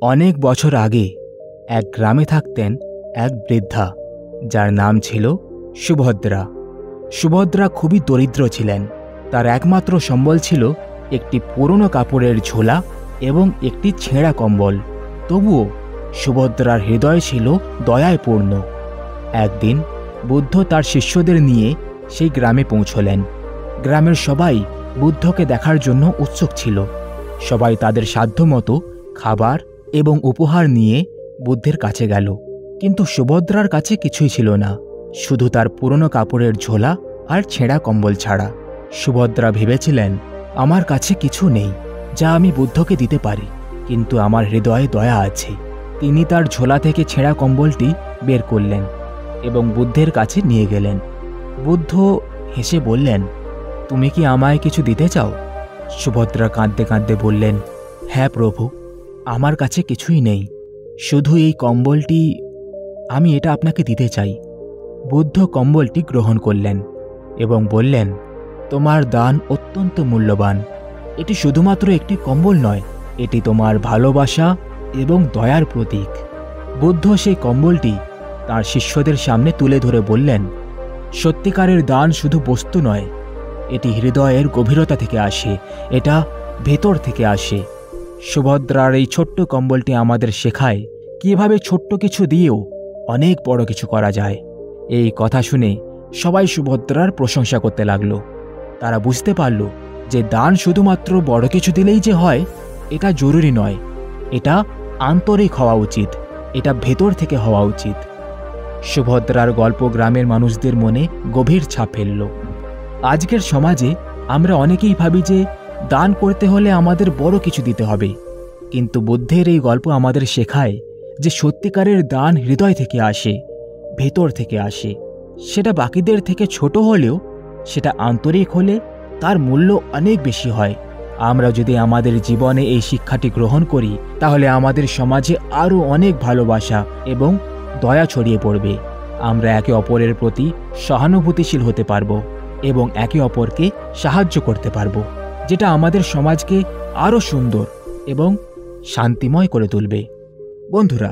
অনেক বছর আগে এক গ্রামে থাকতেন এক বৃদ্ধা, যার নাম ছিল সুভদ্রা। সুভদ্রা খুবই দরিদ্র ছিলেন। তার একমাত্র সম্বল ছিল একটি পুরনো কাপড়ের ঝোলা এবং একটি ছেঁড়া কম্বল। তবুও সুভদ্রার হৃদয় ছিল দয়ায় পূর্ণ। একদিন বুদ্ধ তার শিষ্যদের নিয়ে সেই গ্রামে পৌঁছলেন। গ্রামের সবাই বুদ্ধকে দেখার জন্য উৎসুক ছিল। সবাই তাদের সাধ্যমতো খাবার এবং উপহার নিয়ে বুদ্ধের কাছে গেল, কিন্তু সুভদ্রার কাছে কিছুই ছিল না, শুধু তার পুরনো কাপড়ের ঝোলা আর ছেঁড়া কম্বল ছাড়া। সুভদ্রা ভেবেছিলেন, আমার কাছে কিছু নেই যা আমি বুদ্ধকে দিতে পারি, কিন্তু আমার হৃদয়ে দয়া আছে। তিনি তার ঝোলা থেকে ছেঁড়া কম্বলটি বের করলেন এবং বুদ্ধের কাছে নিয়ে গেলেন। বুদ্ধ হেসে বললেন, তুমি কি আমায় কিছু দিতে চাও? সুভদ্রা কাঁদতে কাঁদতে বললেন, হ্যাঁ প্রভু, আমার কাছে কিছুই নেই, শুধু এই কম্বলটি, আমি এটা আপনাকে দিতে চাই। বুদ্ধ কম্বলটি গ্রহণ করলেন এবং বললেন, তোমার দান অত্যন্ত মূল্যবান। এটি শুধুমাত্র একটি কম্বল নয়, এটি তোমার ভালোবাসা এবং দয়ার প্রতীক। বুদ্ধ সেই কম্বলটি তার শিষ্যদের সামনে তুলে ধরে বললেন, সত্যিকারের দান শুধু বস্তু নয়, এটি হৃদয়ের গভীরতা থেকে আসে, এটা ভেতর থেকে আসে। সুভদ্রার এই ছোট্ট কম্বলটি আমাদের শেখায় কিভাবে ছোট্ট কিছু দিয়েও অনেক বড় কিছু করা যায়। এই কথা শুনে সবাই সুভদ্রার প্রশংসা করতে লাগলো। তারা বুঝতে পারল যে দান শুধুমাত্র বড় কিছু দিলেই যে হয় এটা জরুরি নয়, এটা আন্তরিক হওয়া উচিত, এটা ভেতর থেকে হওয়া উচিত। সুভদ্রার গল্প গ্রামের মানুষদের মনে গভীর ছাপ ফেলল। আজকের সমাজে আমরা অনেকেই ভাবি যে দান করতে হলে আমাদের বড় কিছু দিতে হবে, কিন্তু বুদ্ধের এই গল্প আমাদের শেখায় যে সত্যিকারের দান হৃদয় থেকে আসে, ভেতর থেকে আসে। সেটা বাকিদের থেকে ছোট হলেও সেটা আন্তরিক হলে তার মূল্য অনেক বেশি হয়। আমরা যদি আমাদের জীবনে এই শিক্ষাটি গ্রহণ করি, তাহলে আমাদের সমাজে আরও অনেক ভালোবাসা এবং দয়া ছড়িয়ে পড়বে। আমরা একে অপরের প্রতি সহানুভূতিশীল হতে পারব এবং একে অপরকে সাহায্য করতে পারব, যেটা আমাদের সমাজকে আরও সুন্দর এবং শান্তিময় করে তুলবে। বন্ধুরা,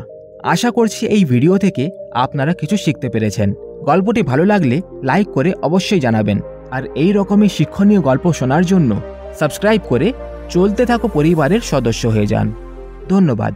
আশা করছি এই ভিডিও থেকে আপনারা কিছু শিখতে পেরেছেন। গল্পটি ভালো লাগলে লাইক করে অবশ্যই জানাবেন, আর এই রকমই শিক্ষণীয় গল্প শোনার জন্য সাবস্ক্রাইব করে চলতে থাকো পরিবারের সদস্য হয়ে যান। ধন্যবাদ।